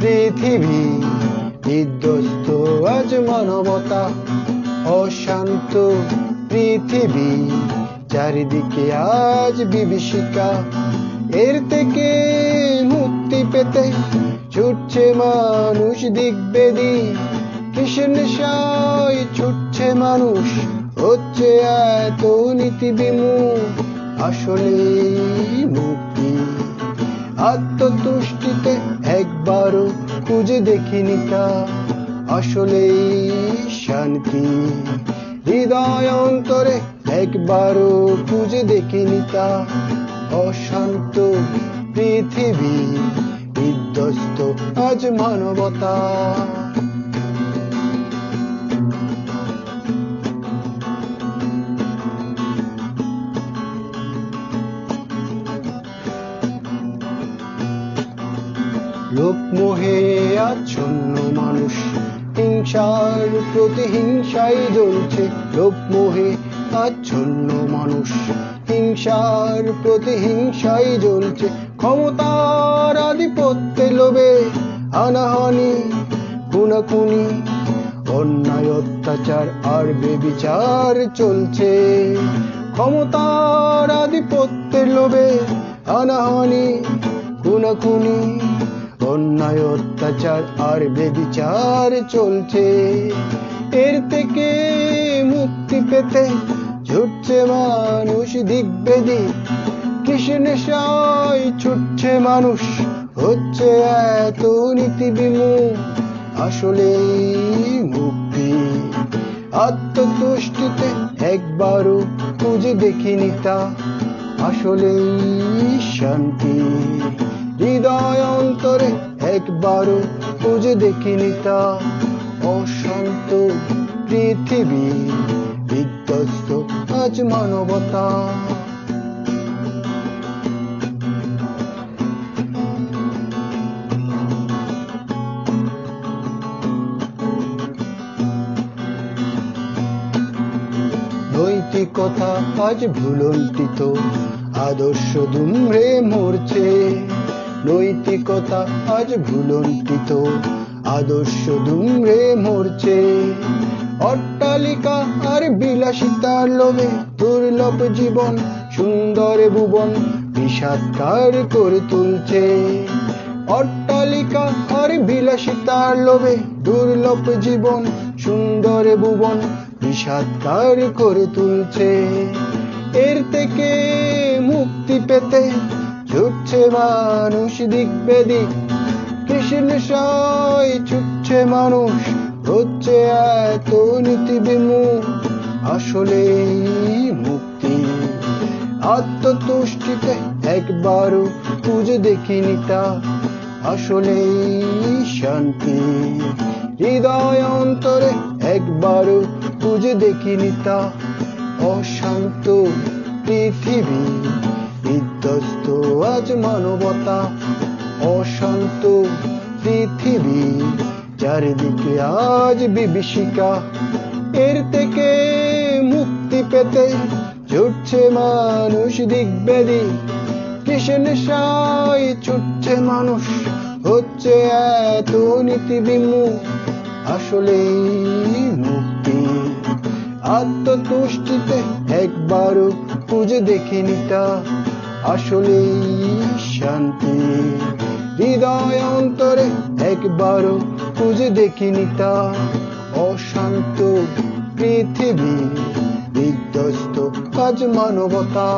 পৃথিবী বিধ্বস্ত আজ মানবতা, অশান্ত পৃথিবী চারিদিকে আজ বিভীষিকা। এর থেকে মুক্তি পেতে ছুটছে মানুষ দিক বেদি, কিসের নেশায় ছুটছে মানুষ, হচ্ছে এত নীতি বিমুখ। আসলে মুক্তি আত্মতুষ্টিতে একবারও খুঁজে দেখিনি তা, আসলে শান্তি হৃদয় অন্তরে একবারও খুঁজে দেখিনি তা। অশান্ত পৃথিবী বিধ্বস্ত আজ মানবতা। লোকমোহে আচ্ছন্ন মানুষ, হিংসার প্রতিহিংসায় জ্বলছে। লোকমোহে আচ্ছন্ন মানুষ, হিংসার প্রতিহিংসায় জ্বলছে। ক্ষমতার আধিপত্যে লোভে হানাহানি খুনাখুনি, অন্যায় অত্যাচার আর বেবিচার চলছে। ক্ষমতার আধিপত্যের লোভে হানাহানি খুনাখুনি, অন্যায় অত্যাচার আর বেবিচার চলছে। এর থেকে মুক্তি পেতে ছুটছে মানুষ দিক বেদি, কিসের নেশায় ছুটছে মানুষ, হচ্ছে এত নীতি বিমুখ। আসলে মুক্তি আত্মতুষ্টিতে একবারও খুঁজে দেখিনি তা, আসলে শান্তি হৃদয় অন্তরে একবারও খুঁজে দেখিনি তা। অশান্ত পৃথিবী বিধ্বস্ত আজ মানবতা। নৈতিকতা আজ ভুলন্টিত, আদর্শ দুমড়ে মরছে। নৈতিকতা আজ ভুলন্টিত, আদর্শ দুমড়ে মরছে। অট্টালিকা আর বিলাসিতার লোভে দুর্লভ জীবন সুন্দর ভুবন বিষাদকার করে তুলছে। অট্টালিকা আর বিলাসিতার লোভে দুর্লভ জীবন সুন্দর ভুবন বিষাদকার করে তুলছে। এর থেকে মুক্তি পেতে ছুটছে মানুষ দিক বেদি, কিসের নেশায় ছুটছে মানুষ, হচ্ছে এত নীতি বিমুখ। আসলে মুক্তি আত্মতুষ্টিতে একবারও খুঁজে দেখিনি তা, আসলে শান্তি হৃদয় অন্তরে একবারও খুঁজে দেখিনি তা। অশান্ত পৃথিবী বিধ্বস্ত আজ মানবতা, অশান্ত পৃথিবী চারিদিকে আজ বিভীষিকা। এর থেকে মুক্তি পেতে ছুটছে মানুষ দিক বেদি, কিসের নেশায় ছুটছে মানুষ, হচ্ছে এত নীতি বিমুখ। আসলে মুক্তি আত্মতুষ্টিতে একবারও খুঁজে দেখিনি তা, আসলে শান্তি হৃদয় অন্তরে একবারও খুঁজে দেখিনি তা। অশান্ত পৃথিবী বিধ্বস্ত আজ মানবতা।